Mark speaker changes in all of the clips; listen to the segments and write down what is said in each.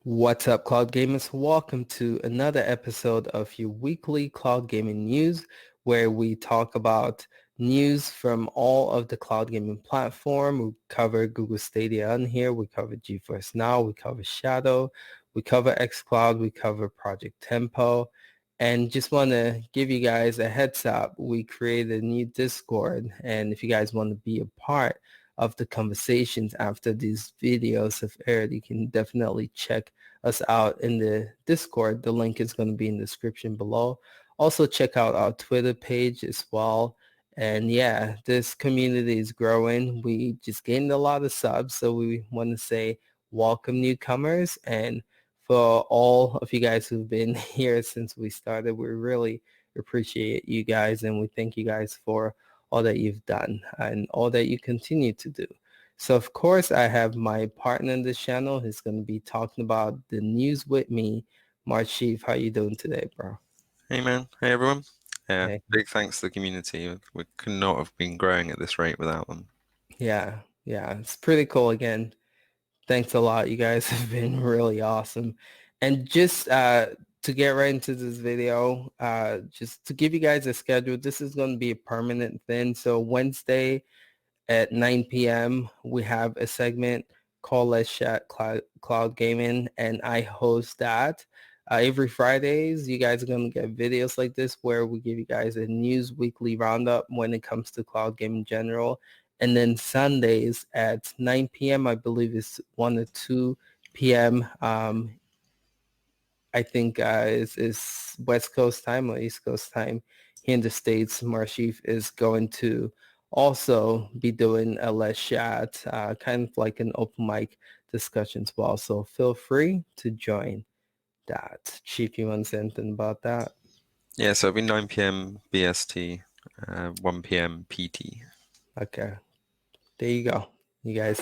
Speaker 1: What's up, cloud gamers? Welcome to another episode of your weekly cloud gaming news, where we talk about news from all of the cloud gaming platform. We cover Google Stadia on here. We cover Geforce Now. We cover Shadow. We cover xCloud. We cover Project Tempo. And just want to give you guys a heads up. We created a new Discord. And if you guys want to be a part of the conversations after these videos have aired, you can definitely check us out in the Discord. The link is going to be in the description below. Also check out our Twitter page as well. And yeah, this community is growing. We just gained a lot of subs, so we want to say welcome newcomers. And for all of you guys who've been here since we started, we really appreciate you guys, and we thank you guys for all that you've done and all that you continue to do. So of course, I have my partner in this channel who's going to be talking about the news with me. Marchief, how you doing today, bro?
Speaker 2: Hey man, hey everyone. Yeah,
Speaker 1: Hey.
Speaker 2: big thanks to the community. We could not have been growing at this rate without them.
Speaker 1: Yeah, it's pretty cool again. Thanks a lot. You guys have been really awesome. And just to get right into this video, just to give you guys a schedule, this is going to be a permanent thing. So Wednesday at 9 p.m. we have a segment called Let's Chat Cloud Gaming, and I host that. Every Fridays, you guys are going to get videos like this where we give you guys a news weekly roundup when it comes to cloud gaming in general. And then Sundays at 9 p.m., I believe it's 1 or 2 p.m. I think is West Coast time or East Coast time here in the States. Marchief is going to also be doing a Let's Chat, kind of like an open mic discussion as well. So feel free to join that. Chief, you want to say anything about that?
Speaker 2: Yeah, so it'll be 9 p.m. BST, 1 p.m. PT.
Speaker 1: Okay. There you go. You guys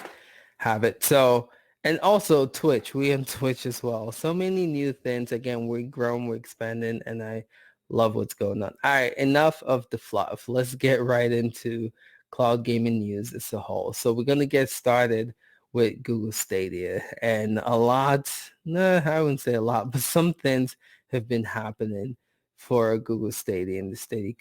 Speaker 1: have it. So, and also Twitch. We on Twitch as well. So many new things. Again, we're growing, we're expanding, and I love what's going on. All right, enough of the fluff. Let's get right into cloud gaming news as a whole. So we're going to get started with Google Stadia. And a lot, no, I wouldn't say a lot, but some things have been happening for Google Stadia and the Stadia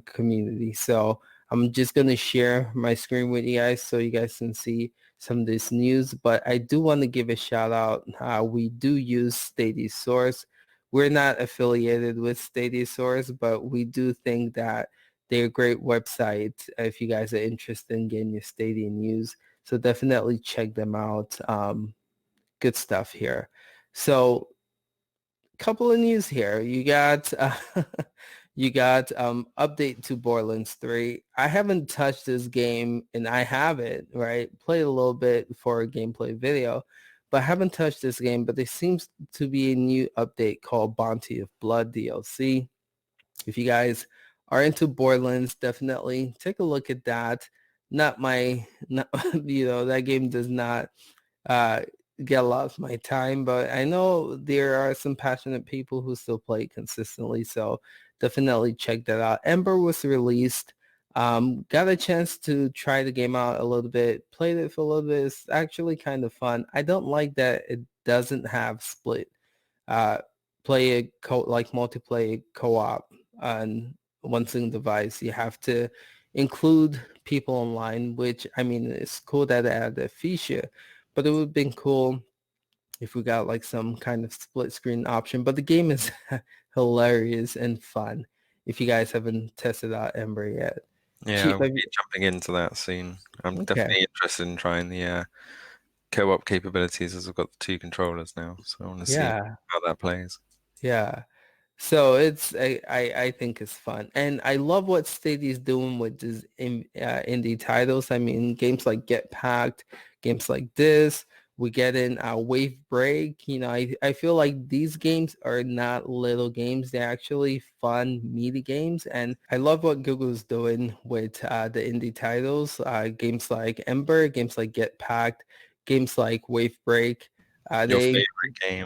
Speaker 1: community. So I'm just going to share my screen with you guys so you guys can see some of this news. But I do want to give a shout out. We do use Stadia Source. We're not affiliated with Stadia Source, but we do think that they're a great website if you guys are interested in getting your Stadia news. So definitely check them out. Good stuff here. So couple of news here. You got update to Borderlands 3. I haven't touched this game, and I have it, right? Played a little bit for a gameplay video, but I haven't touched this game. But there seems to be a new update called Bounty of Blood DLC. If you guys are into Borderlands, definitely take a look at that. Not that game does not uh, get a lot of my time, but I know there are some passionate people who still play it consistently, so definitely check that out. Ember was released. Got a chance to try the game out a little bit, played it for a little bit. It's actually kind of fun. I don't like that it doesn't have split uh, like multiplayer co-op on one single device. You have to include people online, which I mean, it's cool that they added that feature, but it would have been cool if we got like some kind of split screen option. But the game is hilarious and fun if you guys haven't tested out Ember yet.
Speaker 2: Yeah,
Speaker 1: Chief,
Speaker 2: I'll be jumping into that soon. I'm
Speaker 1: okay.
Speaker 2: definitely interested in trying the co-op capabilities as I've got the two controllers now, so I want to see
Speaker 1: Yeah,
Speaker 2: how that plays.
Speaker 1: yeah. So I think it's fun, and I love what Stadia's doing with these indie titles. I mean, games like Get Packed, games like this. We get in Wave Break. I feel like these games are not little games; they're actually fun, meaty games, and I love what Google's doing with the indie titles. Games like Ember, games like Get Packed, games like Wave Break.
Speaker 2: Your
Speaker 1: They
Speaker 2: favorite game?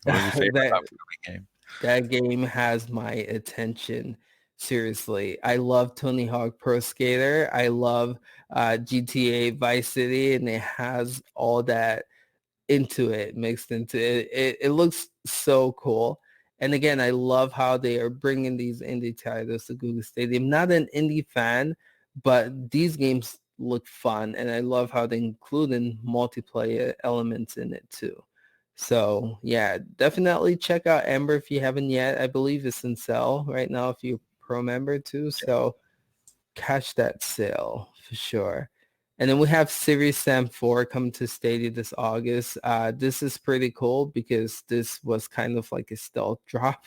Speaker 2: Or your favorite
Speaker 1: that
Speaker 2: upcoming game?
Speaker 1: that game has my attention. Seriously, I love Tony Hawk Pro Skater. I love GTA Vice City, and it has all that mixed into it. It looks so cool. And again, I love how they are bringing these indie titles to Google Stadia. I'm not an indie fan, but these games look fun, and I love how they include in multiplayer elements in it too. So yeah, definitely check out Ember if you haven't yet. I believe it's in sale right now if you're pro member too. So catch that sale for sure. And then we have Series Sam 4 coming to Stadia this August. This is pretty cool because this was kind of like a stealth drop.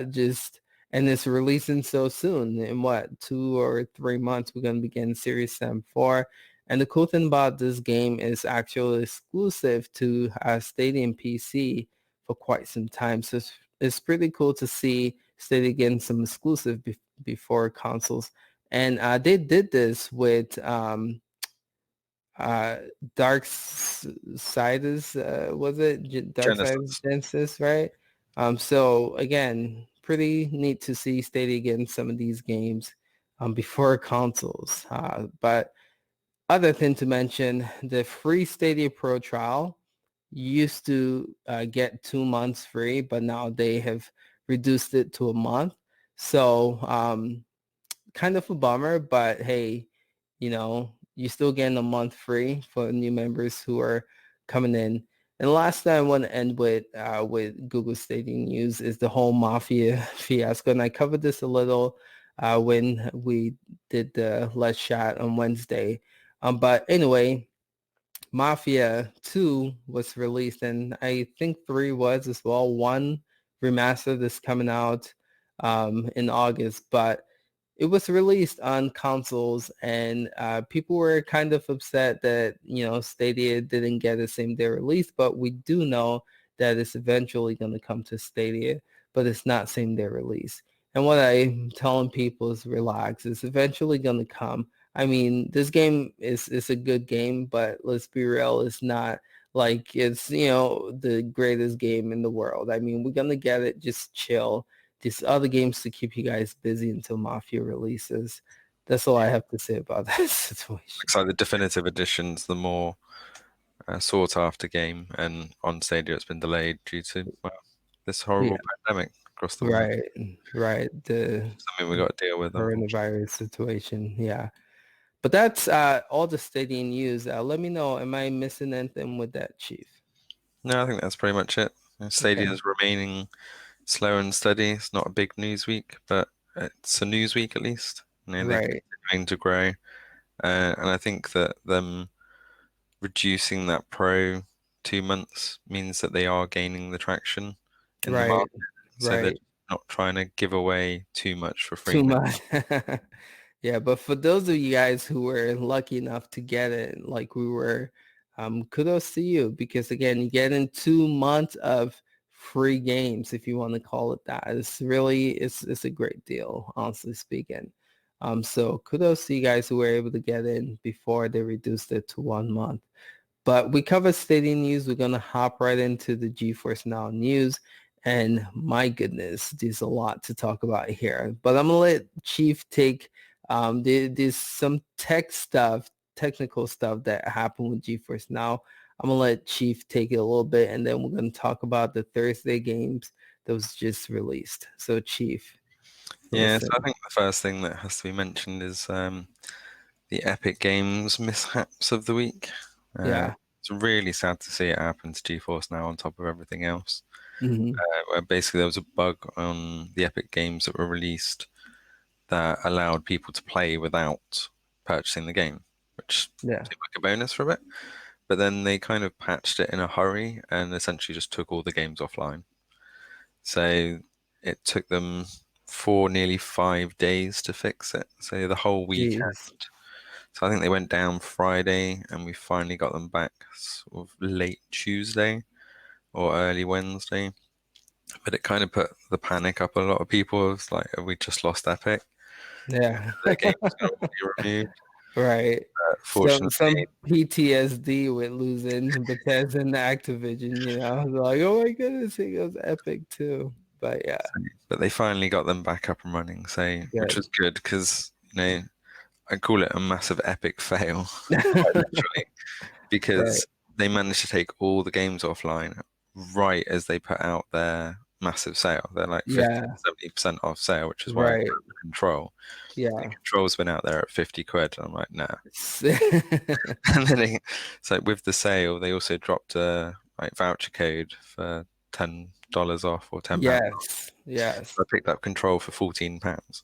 Speaker 1: Just and it's releasing so soon. In what, 2 or 3 months, we're gonna begin Series Sam 4. And the cool thing about this game is actually exclusive to Stadia and PC for quite some time. So it's pretty cool to see Stadia getting some exclusive before consoles. And they did this with uh, Dark Siders, was it? Dark Siders
Speaker 2: Genesis.
Speaker 1: Genesis, right? So again, pretty neat to see Stadia getting some of these games before consoles. But other thing to mention, the free Stadia Pro trial used to get 2 months free, but now they have reduced it to a month. So kind of a bummer, but hey, you're still getting a month free for new members who are coming in. And last thing I want to end with Google Stadia news is the whole Mafia fiasco. And I covered this a little when we did the Let's Chat on Wednesday. But anyway, Mafia 2 was released, and I think 3 was as well. 1 remaster that's coming out in August, but it was released on consoles, and people were kind of upset that, Stadia didn't get a same-day release, but we do know that it's eventually going to come to Stadia, but it's not same-day release. And what I'm telling people is relax. It's eventually going to come. I mean, this game is a good game, but let's be real, it's not like it's, the greatest game in the world. I mean, we're going to get it. Just chill. These other games to keep you guys busy until Mafia releases. That's all I have to say about that situation.
Speaker 2: Looks like the definitive edition's the more sought after game, and on Stadia it's been delayed due to, well, this
Speaker 1: Yeah,
Speaker 2: horrible pandemic across the world.
Speaker 1: right, right. The
Speaker 2: Something we got to deal with, unfortunately.
Speaker 1: coronavirus situation. Yeah. But that's all the Stadia news. Let me know, am I missing anything with that, Chief?
Speaker 2: No, I think that's pretty much it.
Speaker 1: Okay.
Speaker 2: Stadia is remaining slow and steady. It's not a big news week, but it's a news week at least. They're
Speaker 1: Right,
Speaker 2: continuing to grow, and I think that them reducing that Pro 2 months means that they are gaining the traction in the
Speaker 1: right,
Speaker 2: market. So they're
Speaker 1: right.
Speaker 2: not trying to give away too much for free
Speaker 1: Too
Speaker 2: now.
Speaker 1: much. Yeah, but for those of you guys who were lucky enough to get it, like we were, kudos to you because again, you get in 2 months of free games, if you want to call it that. It's a great deal, honestly speaking. So kudos to you guys who were able to get in before they reduced it to 1 month. But we covered Stadia news. We're going to hop right into the Geforce Now news. And my goodness, there's a lot to talk about here. But I'm going to let Chief take, there's some technical stuff that happened with Geforce Now. I'm going to let Chief take it a little bit, and then we're going to talk about the Thursday games that was just released. So Chief,
Speaker 2: Yeah, so I
Speaker 1: listen.
Speaker 2: think the first thing that has to be mentioned is the Epic Games mishaps of the week.
Speaker 1: Yeah.
Speaker 2: It's really sad to see it happen to GeForce Now on top of everything else.
Speaker 1: Hmm.
Speaker 2: Where basically there was a bug on the Epic games that were released that allowed people to play without purchasing the game, which
Speaker 1: Yeah.
Speaker 2: seemed like a bonus for a bit. But then they kind of patched it in a hurry and essentially just took all the games offline. So it took them nearly 5 days to fix it. So the whole weekend.
Speaker 1: Jeez.
Speaker 2: So I think they went down Friday and we finally got them back sort of late Tuesday or early Wednesday. But it kind of put the panic up a lot of people. It was like, have we just lost Epic?
Speaker 1: Yeah.
Speaker 2: Their game was going to be removed.
Speaker 1: Right. Some
Speaker 2: Fortunately,
Speaker 1: PTSD with losing Bethesda and Activision, like, oh my goodness, it goes Epic too. But yeah,
Speaker 2: but they finally got them back up and running. So, which
Speaker 1: good.
Speaker 2: was good because, I call it a massive epic fail, quite literally, because
Speaker 1: Right.
Speaker 2: they managed to take all the games offline right as they put out their massive sale. They're like 50
Speaker 1: Yeah,
Speaker 2: 70% off sale, which is why I grabbed
Speaker 1: right.
Speaker 2: the Control. The
Speaker 1: Yeah.
Speaker 2: Control's been out there at 50 quid. And I'm like, nah. And then it's like with the sale, they also dropped a like voucher code for $10 off or £10 off.
Speaker 1: Yes, yes.
Speaker 2: So I picked up Control for £14.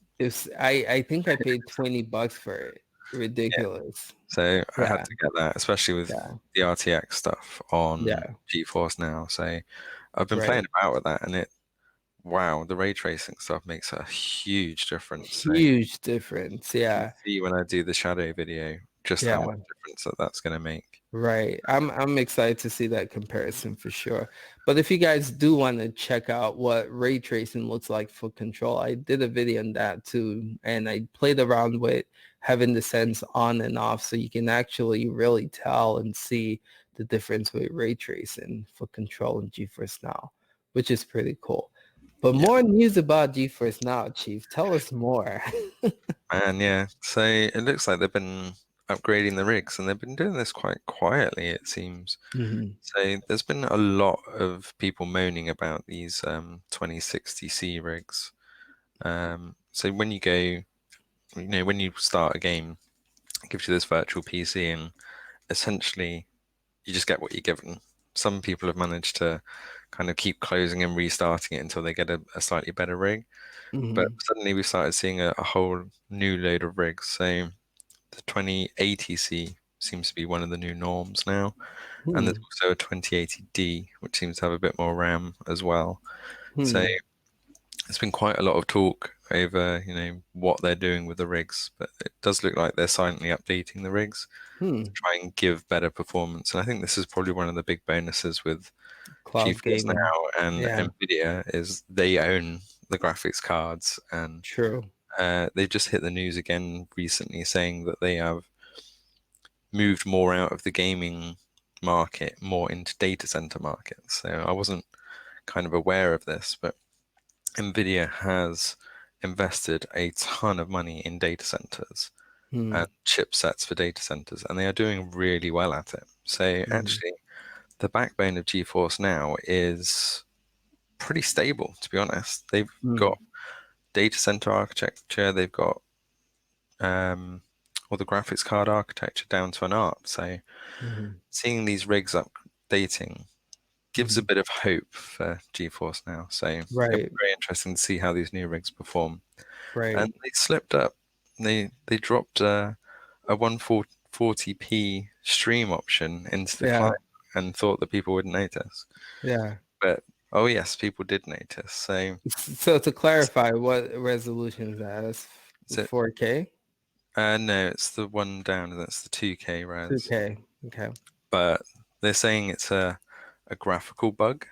Speaker 1: I think I paid $20 for it.
Speaker 2: Yeah.
Speaker 1: Ridiculous.
Speaker 2: So I had
Speaker 1: Yeah,
Speaker 2: to get that, especially with
Speaker 1: yeah,
Speaker 2: the RTX stuff on
Speaker 1: yeah.
Speaker 2: GeForce Now. So I've been playing
Speaker 1: Right.
Speaker 2: about with that, and wow, the ray tracing stuff makes a huge difference. So you
Speaker 1: Huge difference.
Speaker 2: can
Speaker 1: Yeah,
Speaker 2: see when I do the shadow video just how much
Speaker 1: yeah.
Speaker 2: difference that's going to make.
Speaker 1: Right. I'm excited to see that comparison for sure. But if you guys do want to check out what ray tracing looks like for Control, I did a video on that too, and I played around with having the sense on and off so you can actually really tell and see the difference with ray tracing for Control and GeForce Now, which is pretty cool. But
Speaker 2: Yeah,
Speaker 1: more news about GeForce Now, Chief. Tell us more.
Speaker 2: and yeah, so it looks like they've been upgrading the rigs, and they've been doing this quite quietly, it seems.
Speaker 1: Hmm.
Speaker 2: So there's been a lot of people moaning about these 2060C rigs. So when you go, when you start a game, it gives you this virtual PC, and essentially you just get what you're given. Some people have managed to kind of keep closing and restarting it until they get a slightly better rig. But
Speaker 1: Hmm.
Speaker 2: suddenly we started seeing a whole new load of rigs. So the 2080C seems to be one of the new norms now. And there's
Speaker 1: Hmm.
Speaker 2: also a 2080D, which seems to have a bit more RAM as well. So
Speaker 1: Hmm.
Speaker 2: there's been quite a lot of talk over, what they're doing with the rigs, but it does look like they're silently updating the rigs to
Speaker 1: Hmm.
Speaker 2: try and give better performance. And I think this is probably one of the big bonuses with
Speaker 1: Cloud
Speaker 2: GeForce
Speaker 1: gaming.
Speaker 2: Now and
Speaker 1: Yeah,
Speaker 2: Nvidia is they own the graphics cards, and
Speaker 1: true.
Speaker 2: they just hit the news again recently saying that they have moved more out of the gaming market, more into data center markets. So I wasn't kind of aware of this, but Nvidia has invested a ton of money in data centers and
Speaker 1: Hmm.
Speaker 2: chipsets for data centers, and they are doing really well at it. So
Speaker 1: Hmm.
Speaker 2: actually, the backbone of GeForce Now is pretty stable, to be honest. They've got
Speaker 1: Hmm.
Speaker 2: data center architecture, they've got um, all the graphics card architecture down to an art. So
Speaker 1: Hmm.
Speaker 2: seeing these rigs updating gives a
Speaker 1: Hmm.
Speaker 2: bit of hope for GeForce Now. So it'll be
Speaker 1: Right,
Speaker 2: very interesting to see how these new rigs perform. And
Speaker 1: right.
Speaker 2: they slipped up. They dropped a 140p stream option into the
Speaker 1: Yeah,
Speaker 2: client and thought that people wouldn't notice.
Speaker 1: yeah.
Speaker 2: But oh yes, people did notice. So
Speaker 1: So to clarify, what resolution is that? That's
Speaker 2: is it
Speaker 1: 4K?
Speaker 2: no, it's the one down, that's the 2K res.
Speaker 1: 2K. Okay,
Speaker 2: But they're saying it's a graphical bug.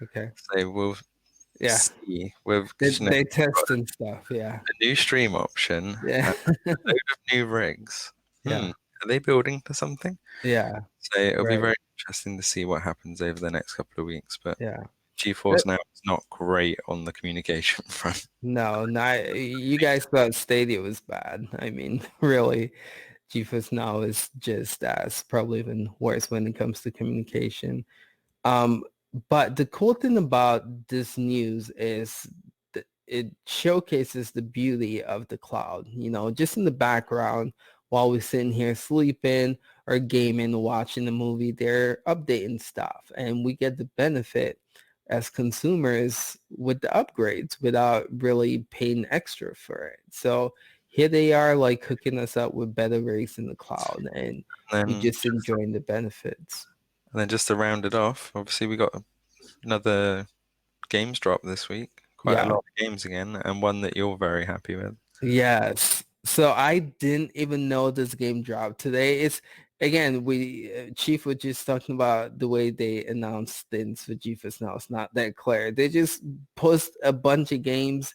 Speaker 1: okay.
Speaker 2: So we'll
Speaker 1: Yeah,
Speaker 2: see with
Speaker 1: they
Speaker 2: because
Speaker 1: they
Speaker 2: we've got
Speaker 1: test and stuff. Yeah,
Speaker 2: a new stream option
Speaker 1: yeah,
Speaker 2: and a load of new rigs.
Speaker 1: yeah,
Speaker 2: Are they building to something?
Speaker 1: yeah.
Speaker 2: So it'll be
Speaker 1: Right.
Speaker 2: very interesting to see what happens over the next couple of weeks. But
Speaker 1: Yeah.
Speaker 2: GeForce Now is not great on the communication front.
Speaker 1: No, not you guys thought Stadia was bad. I mean, really, GeForce Now is just as probably even worse when it comes to communication. Um, but the cool thing about this news is that it showcases the beauty of the cloud. Just in the background while we're sitting here sleeping or gaming, watching a movie, they're updating stuff, and we get the benefit as consumers with the upgrades without really paying extra for it. So here they are like hooking us up with better rates in the cloud, and we
Speaker 2: And then
Speaker 1: just enjoying the benefits.
Speaker 2: just to round it off, obviously we got another games drop this week. Quite a
Speaker 1: Yeah.
Speaker 2: lot of games again, and one that you're very happy with.
Speaker 1: Yes. So I didn't even know this game dropped today. It's again, we Chief was just talking about the way they announce things for GeForce Now. It's not that clear. They just post a bunch of games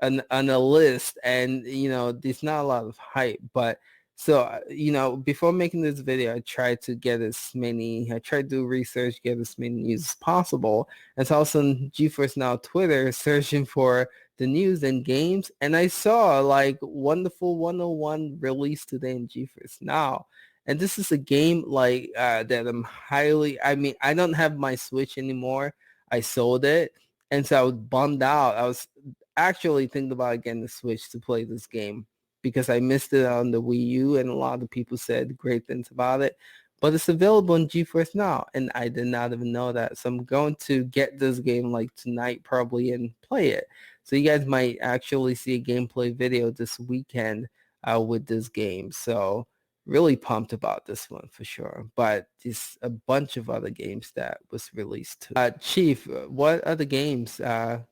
Speaker 1: on a list, and there's not a lot of hype. But so before making this video, I tried to do research, get as many news as possible. And so also on GeForce Now Twitter, searching for the news and games, and I saw like Wonderful 101 released today in GeForce Now, And this is a game like that I'm highly, I mean, I don't have my Switch anymore. I sold it. And so I was bummed out. I was actually thinking about getting the Switch to play this game because I missed it on the Wii U and a lot of people said great things about it. But it's available on Geforce Now and I did not even know that. So I'm going to get this game like tonight probably and play it. So you guys might actually see a gameplay video this weekend with this game. So really pumped about this one for sure. But there's a bunch of other games that was released too. Chief, what other games are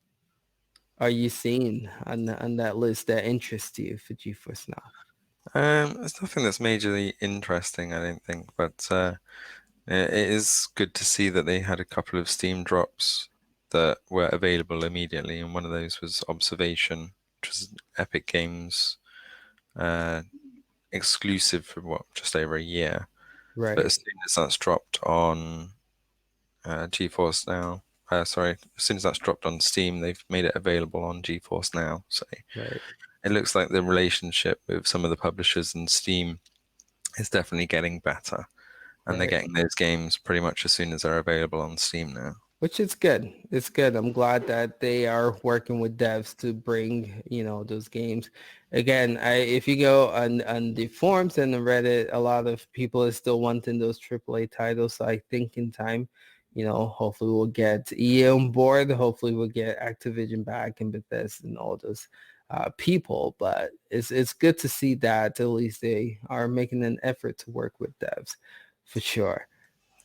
Speaker 1: you seeing on that list that interest you for GeForce Now?
Speaker 2: It's nothing that's majorly interesting, I don't think, but it is good to see that they had a couple of Steam drops that were available immediately, and one of those was Observation, which was Epic Games uh, exclusive for what, just over a year. But as
Speaker 1: Right,
Speaker 2: soon as that's dropped on GeForce Now, sorry, as soon as that's dropped on Steam, they've made it available on GeForce Now. So
Speaker 1: right,
Speaker 2: it looks like the relationship with some of the publishers and Steam is definitely getting better, and they're
Speaker 1: right.
Speaker 2: getting those games pretty much as soon as they're available on Steam now.
Speaker 1: Which is good. It's good. I'm glad that they are working with devs to bring, those games. Again, if you go on the forums and the Reddit, a lot of people are still wanting those AAA titles. So I think in time, hopefully we'll get EA on board. Hopefully we'll get Activision back and Bethesda and all those people. But it's good to see that at least they are making an effort to work with devs for sure.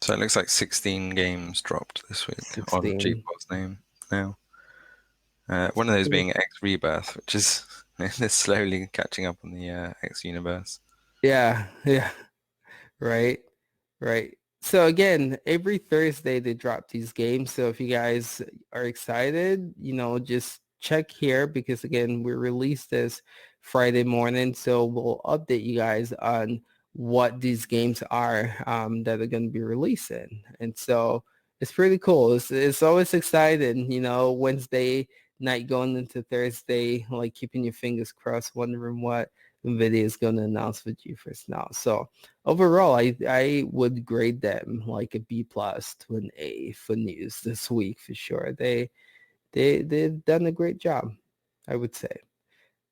Speaker 2: So it looks like 16 games dropped this week on
Speaker 1: 16.
Speaker 2: GeForce name now. One of those being X Rebirth, which is is slowly catching up on the X Universe.
Speaker 1: Yeah, yeah. Right, right. So again, every Thursday they drop these games. So if you guys are excited, just check here because again, we release this Friday morning. So we'll update you guys on what these games are that are going to be releasing. And so it's pretty cool. It's always exciting, Wednesday night going into Thursday, like keeping your fingers crossed, wondering what NVIDIA is going to announce with GeForce Now. So overall, I would grade them like a B plus to an A for news this week for sure. They've done a great job, I would say.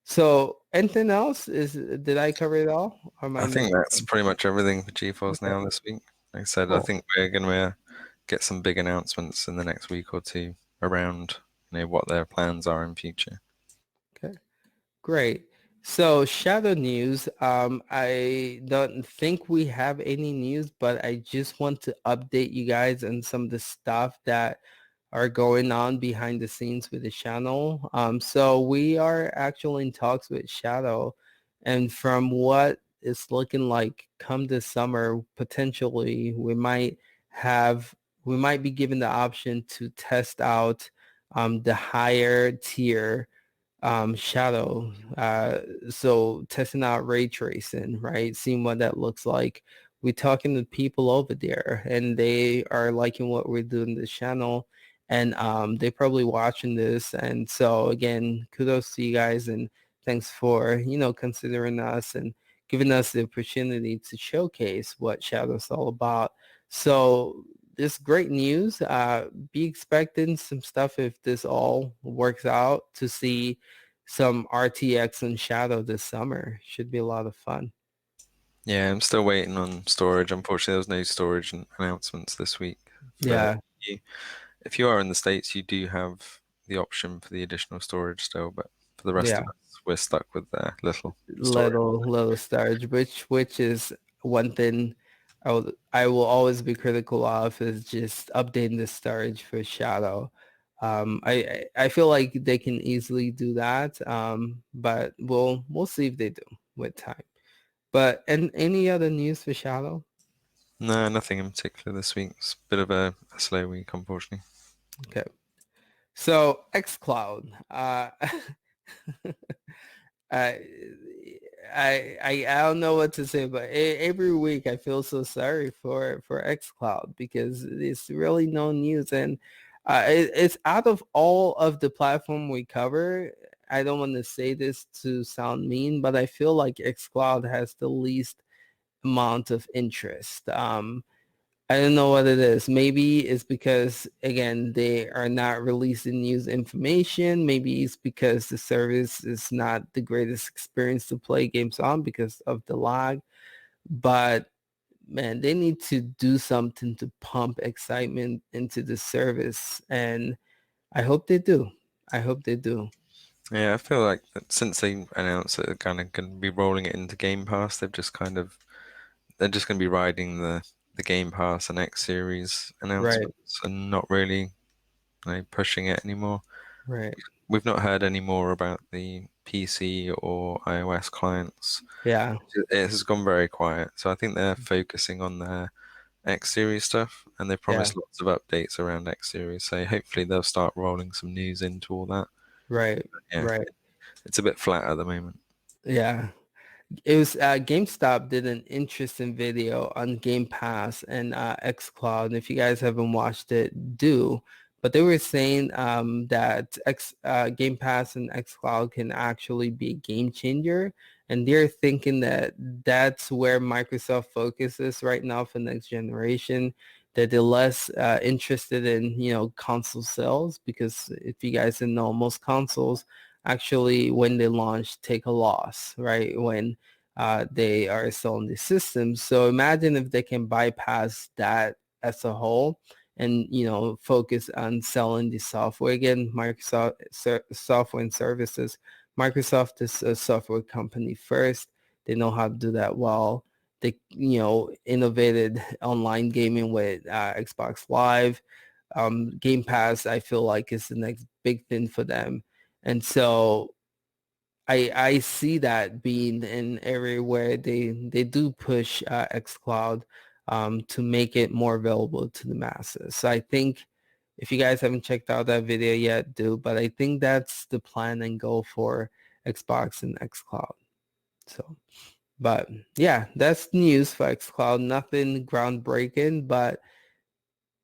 Speaker 1: So anything else? Did I cover it all? Or am I
Speaker 2: I think
Speaker 1: missing
Speaker 2: that's
Speaker 1: something?
Speaker 2: pretty much everything for GeForce
Speaker 1: Okay,
Speaker 2: now this week. Like I said, I
Speaker 1: cool.
Speaker 2: think we're going to get some big announcements in the next week or two around what their plans are in future.
Speaker 1: Okay. Great. So Shadow News, I don't think we have any news, but I just want to update you guys on some of the stuff that are going on behind the scenes with the channel. So we are actually in talks with Shadow, and from what it's looking like come this summer, potentially we might be given the option to test out the higher tier shadow. So testing out ray tracing, right? Seeing what that looks like. We're talking to people over there and they are liking what we're doing in this channel and they're probably watching this. And so again, kudos to you guys and thanks for, considering us and giving us the opportunity to showcase what Shadow's all about. So this great news. Be expecting some stuff if this all works out to see some RTX and Shadow this summer. Should be a lot of fun.
Speaker 2: Yeah, I'm still waiting on storage. Unfortunately, there was no storage announcements this week. But
Speaker 1: Yeah,
Speaker 2: if you are in the States, you do have the option for the additional storage still. But for the rest
Speaker 1: yeah.
Speaker 2: of us, we're stuck with little storage.
Speaker 1: Little storage, which is one thing I will always be critical of is just updating the storage for Shadow. I feel like they can easily do that, but we'll see if they do with time. But and any other news for Shadow?
Speaker 2: No, nothing in particular this week. It's a bit of a slow week, unfortunately.
Speaker 1: Okay. So xCloud. I, I don't know what to say, but every week I feel so sorry for xCloud because it's really no news, and it's out of all of the platform we cover. I don't want to say this to sound mean, but I feel like xCloud has the least amount of interest. I don't know what it is. Maybe it's because, again, they are not releasing news information. Maybe it's because the service is not the greatest experience to play games on because of the lag. But man, they need to do something to pump excitement into the service. And I hope they do. I hope they do.
Speaker 2: Yeah, I feel like that since they announced that they're kind of going to be rolling it into Game Pass, they're just going to be riding the Game Pass and X series
Speaker 1: Right,
Speaker 2: announcements and not really, pushing it anymore.
Speaker 1: right.
Speaker 2: We've not heard any more about the PC or iOS clients.
Speaker 1: Yeah,
Speaker 2: It has gone very quiet. So I think they're focusing on their X series stuff, and they
Speaker 1: yeah,
Speaker 2: promised lots of updates around X series. So hopefully they'll start rolling some news into all that.
Speaker 1: right,
Speaker 2: Yeah,
Speaker 1: right.
Speaker 2: it's a bit flat at the moment.
Speaker 1: Yeah. It was GameStop did an interesting video on Game Pass and xCloud. And if you guys haven't watched it, do. But they were saying that Game Pass and xCloud can actually be a game changer. And they're thinking that that's where Microsoft focuses right now for next generation, that they're less interested in, console sales, because if you guys didn't know, most consoles actually, when they launch, take a loss, right? When they are selling the systems. So imagine if they can bypass that as a whole and, focus on selling the software. Again, Microsoft software and services. Microsoft is a software company first. They know how to do that well. They, innovated online gaming with Xbox Live. Game Pass, I feel like, is the next big thing for them. And so I see that being an area where they do push xCloud to make it more available to the masses. So I think if you guys haven't checked out that video yet, do. But I think that's the plan and goal for Xbox and xCloud. So, but yeah, that's news for xCloud. Nothing groundbreaking, but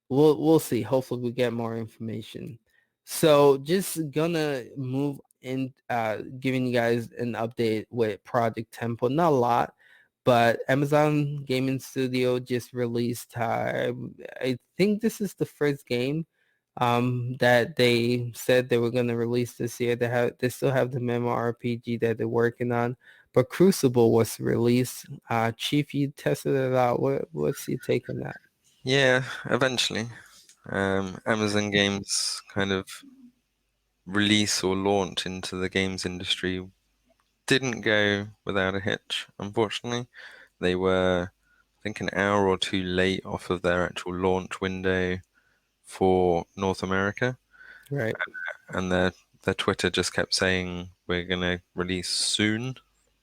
Speaker 1: we'll see. Hopefully we get more information. So just gonna move in giving you guys an update with Project Tempo. Not a lot, but Amazon Gaming Studio just released I think this is the first game that they said they were gonna release this year. They still have the memo RPG that they're working on. But Crucible was released. Chief, you tested it out. What's your take on that?
Speaker 2: Yeah, eventually. Amazon Games kind of release or launch into the games industry didn't go without a hitch, unfortunately. They were, I think, an hour or two late off of their actual launch window for North America,
Speaker 1: Right.
Speaker 2: and their Twitter just kept saying we're gonna release soon,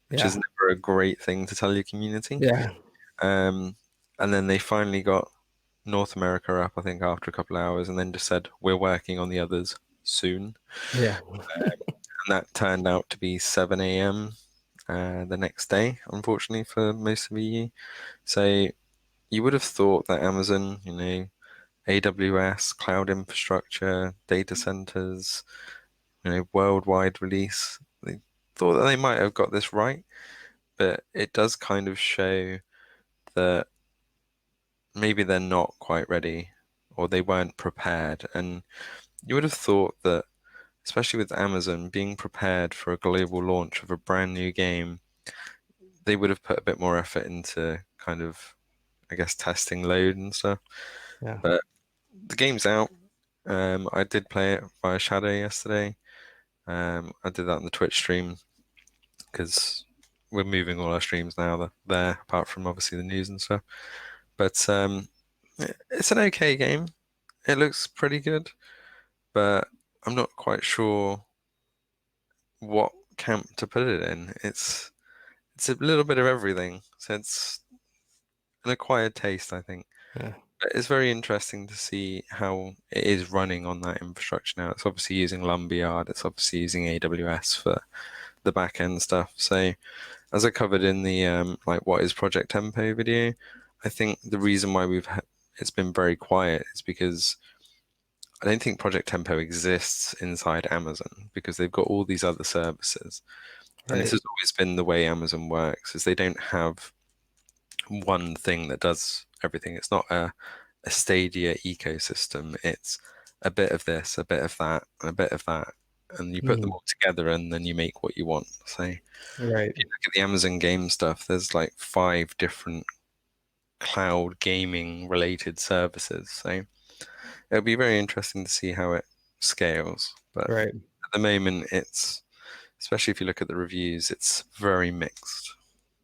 Speaker 2: which is
Speaker 1: Yeah.
Speaker 2: never a great thing to tell your community.
Speaker 1: Yeah.
Speaker 2: Um, and then they finally got North America up, I think, after a couple of hours, and then just said we're working on the others soon,
Speaker 1: Yeah.
Speaker 2: and that turned out to be 7 a.m. The next day, unfortunately for most of the EU. So you would have thought that Amazon, AWS, cloud infrastructure, data centers, worldwide release, they thought that they might have got this right, but it does kind of show that maybe they're not quite ready or they weren't prepared. And you would have thought that, especially with Amazon being prepared for a global launch of a brand new game, they would have put a bit more effort into kind of, I guess, testing load and stuff.
Speaker 1: Yeah.
Speaker 2: But the game's out. I did play it via Shadow yesterday. I did that on the Twitch stream because we're moving all our streams now there, apart from obviously the news and stuff. But it's an okay game. It looks pretty good, but I'm not quite sure what camp to put it in. It's a little bit of everything, so it's an acquired taste, I think.
Speaker 1: Yeah.
Speaker 2: But it's very interesting to see how it is running on that infrastructure now. It's obviously using Lumberyard, it's obviously using AWS for the back end stuff. So as I covered in the like what is Project Tempo video, I think the reason why it's been very quiet is because I don't think Project Tempo exists inside Amazon because they've got all these other services. And this
Speaker 1: Right.
Speaker 2: has always been the way Amazon works, is they don't have one thing that does everything. It's not a Stadia ecosystem. It's a bit of this, a bit of that, and a bit of that, and you put them
Speaker 1: Mhm.
Speaker 2: all together, and then you make what you want. So if
Speaker 1: Right.
Speaker 2: you look at the Amazon game stuff, there's like 5 different cloud gaming related services. So it'll be very interesting to see how it scales. But
Speaker 1: Right.
Speaker 2: at the moment, it's, especially if you look at the reviews, it's very mixed.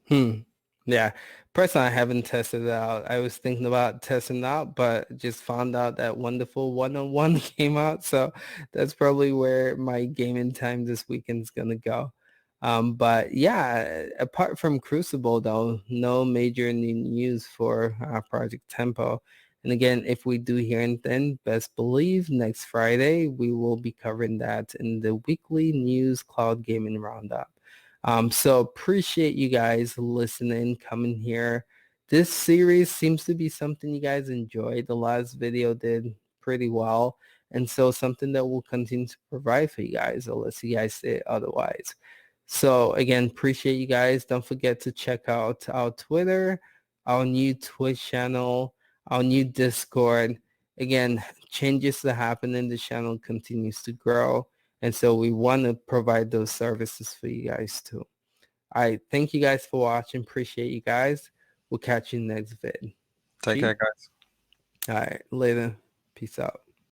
Speaker 1: Hmm. Yeah. Personally, I haven't tested it out. I was thinking about testing it out, but just found out that wonderful one-on-one came out. So that's probably where my gaming time this weekend's gonna go. But yeah, apart from Crucible though, no major new news for Project Tempo. And again, if we do hear anything, best believe next Friday we will be covering that in the weekly news cloud gaming roundup. So appreciate you guys listening, coming here. This series seems to be something you guys enjoyed. The last video did pretty well. And so something that we'll continue to provide for you guys unless you guys say otherwise. So again, appreciate you guys. Don't forget to check out our Twitter, our new Twitch channel, our new Discord. Again, changes that happen in the channel continues to grow. And so we want to provide those services for you guys too. All right. Thank you guys for watching. Appreciate you guys. We'll catch you next vid.
Speaker 2: Take
Speaker 1: Chief.
Speaker 2: care, guys.
Speaker 1: All right. Later. Peace out.